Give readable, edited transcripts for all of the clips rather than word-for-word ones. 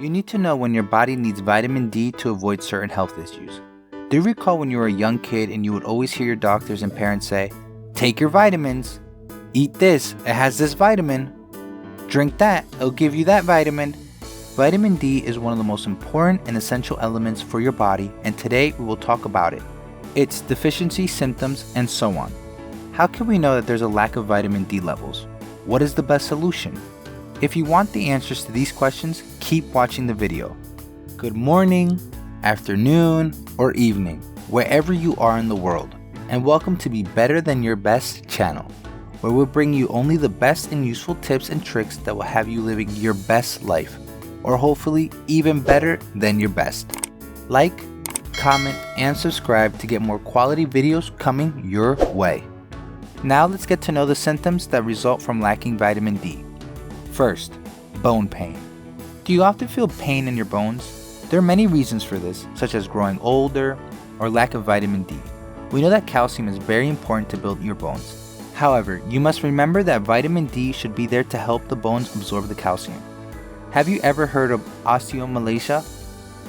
You need to know when your body needs vitamin D to avoid certain health issues. Do you recall when you were a young kid and you would always hear your doctors and parents say, "Take your vitamins, eat this, it has this vitamin, drink that, it'll give you that vitamin." Vitamin D is one of the most important and essential elements for your body, and today we will talk about it, its deficiency symptoms, and so on. How can we know that there's a lack of vitamin D levels? What is the best solution? If you want the answers to these questions, keep watching the video. Good morning, afternoon, or evening, wherever you are in the world, and welcome to Be Better Than Your Best channel, where we'll bring you only the best and useful tips and tricks that will have you living your best life, or hopefully even better than your best. Like, comment, and subscribe to get more quality videos coming your way. Now let's get to know the symptoms that result from lacking vitamin D. First, bone pain. Do you often feel pain in your bones? There are many reasons for this, such as growing older or lack of vitamin D. We know that calcium is very important to build your bones. However, you must remember that vitamin D should be there to help the bones absorb the calcium. Have you ever heard of osteomalacia?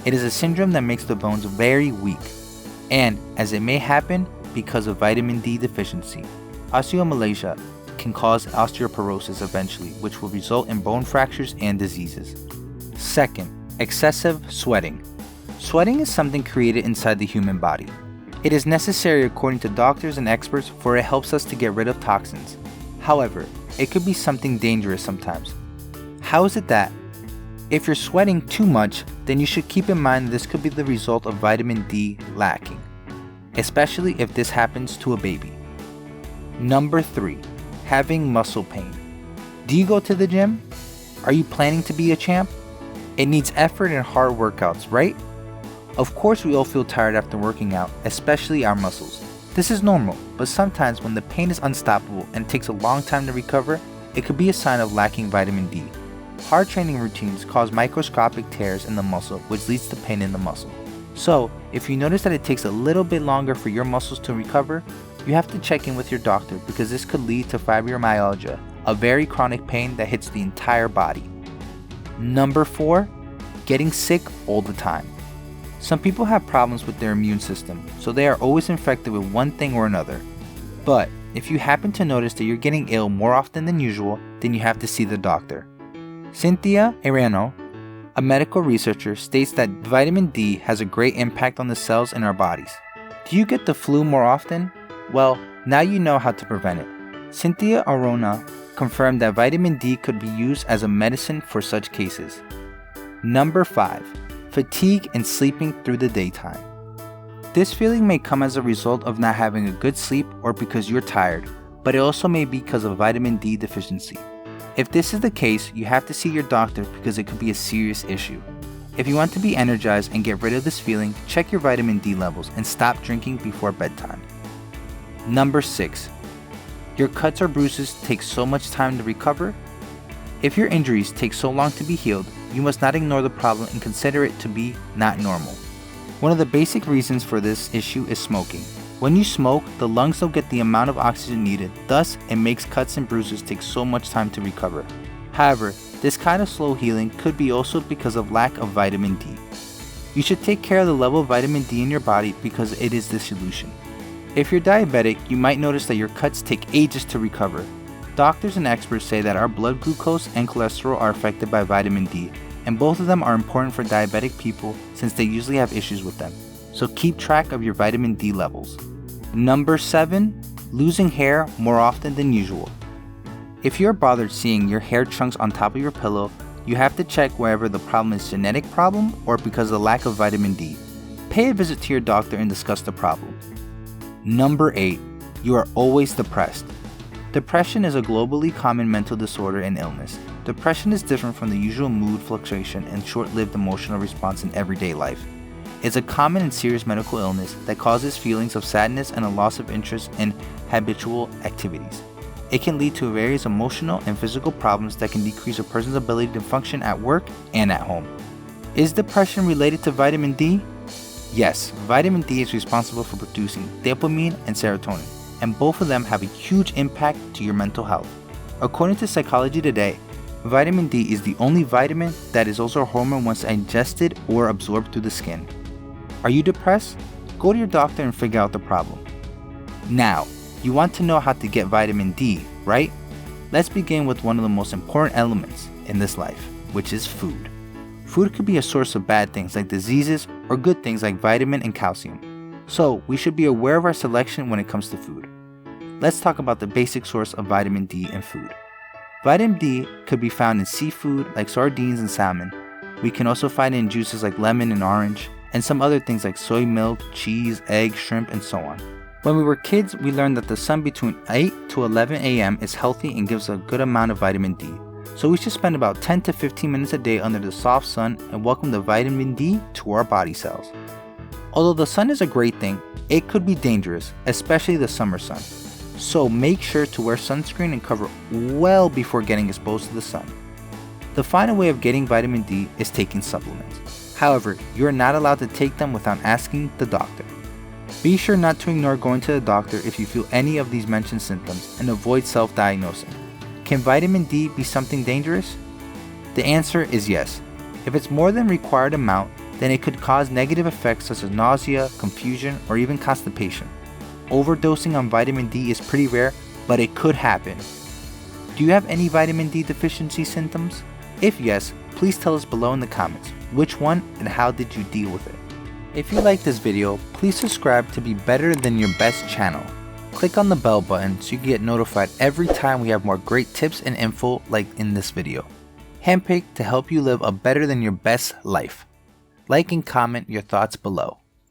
It is a syndrome that makes the bones very weak, and as it may happen because of vitamin D deficiency. Osteomalacia can cause osteoporosis eventually, which will result in bone fractures and diseases. Second, excessive sweating. Sweating is something created inside the human body. It is necessary according to doctors and experts, for it helps us to get rid of toxins. However, it could be something dangerous sometimes. How is it that? If you're sweating too much, then you should keep in mind that this could be the result of vitamin D lacking, especially if this happens to a baby. Number 3, having muscle pain. Do you go to the gym? Are you planning to be a champ? It needs effort and hard workouts, right? Of course we all feel tired after working out, especially our muscles. This is normal, but sometimes when the pain is unstoppable and it takes a long time to recover, it could be a sign of lacking vitamin D. Hard training routines cause microscopic tears in the muscle, which leads to pain in the muscle. So, if you notice that it takes a little bit longer for your muscles to recover, you have to check in with your doctor, because this could lead to fibromyalgia, a very chronic pain that hits the entire body. Number 4, getting sick all the time. Some people have problems with their immune system, so they are always infected with one thing or another. But if you happen to notice that you're getting ill more often than usual, then you have to see the doctor. Cynthia Arano, a medical researcher, states that vitamin D has a great impact on the cells in our bodies. Do you get the flu more often? Well, now you know how to prevent it. Cynthia Arona confirmed that vitamin D could be used as a medicine for such cases. Number 5, fatigue and sleeping through the daytime. This feeling may come as a result of not having a good sleep or because you're tired, but it also may be because of vitamin D deficiency. If this is the case, you have to see your doctor, because it could be a serious issue. If you want to be energized and get rid of this feeling, check your vitamin D levels and stop drinking before bedtime. Number 6, your cuts or bruises take so much time to recover. If your injuries take so long to be healed, you must not ignore the problem and consider it to be not normal. One of the basic reasons for this issue is smoking. When you smoke, the lungs don't get the amount of oxygen needed, thus it makes cuts and bruises take so much time to recover. However, this kind of slow healing could be also because of lack of vitamin D. You should take care of the level of vitamin D in your body, because it is the solution. If you're diabetic, you might notice that your cuts take ages to recover. Doctors and experts say that our blood glucose and cholesterol are affected by vitamin D, and both of them are important for diabetic people since they usually have issues with them. So keep track of your vitamin D levels. Number 7, losing hair more often than usual. If you're bothered seeing your hair chunks on top of your pillow, you have to check whether the problem is genetic problem or because of the lack of vitamin D. Pay a visit to your doctor and discuss the problem. Number 8, you are always depressed. Depression is a globally common mental disorder and illness. Depression is different from the usual mood fluctuation and short-lived emotional response in everyday life. It's a common and serious medical illness that causes feelings of sadness and a loss of interest in habitual activities. It can lead to various emotional and physical problems that can decrease a person's ability to function at work and at home. Is depression related to vitamin D? Yes, vitamin D is responsible for producing dopamine and serotonin, and both of them have a huge impact to your mental health. According to Psychology Today, Vitamin D is the only vitamin that is also a hormone once ingested or absorbed through the skin. Are you depressed? Go to your doctor and figure out the problem. Now, you want to know how to get vitamin D, right? Let's begin with one of the most important elements in this life, which is food. Food could be a source of bad things like diseases or good things like vitamin and calcium. So, we should be aware of our selection when it comes to food. Let's talk about the basic source of vitamin D in food. Vitamin D could be found in seafood like sardines and salmon. We can also find it in juices like lemon and orange, and some other things like soy milk, cheese, eggs, shrimp, and so on. When we were kids, we learned that the sun between 8 to 11 a.m. is healthy and gives a good amount of vitamin D. So we should spend about 10 to 15 minutes a day under the soft sun and welcome the vitamin D to our body cells. Although the sun is a great thing, it could be dangerous, especially the summer sun. So make sure to wear sunscreen and cover well before getting exposed to the sun. The final way of getting vitamin D is taking supplements. However, you are not allowed to take them without asking the doctor. Be sure not to ignore going to the doctor if you feel any of these mentioned symptoms and avoid self-diagnosing. Can vitamin D be something dangerous? The answer is yes. If it's more than required amount, then it could cause negative effects such as nausea, confusion, or even constipation. Overdosing on vitamin D is pretty rare, but it could happen. Do you have any vitamin D deficiency symptoms? If yes, please tell us below in the comments which one and how did you deal with it. If you like this video, please subscribe to be better than your best channel. Click on the bell button so you can get notified every time we have more great tips and info like in this video. Handpicked to help you live a better than your best life. Like and comment your thoughts below.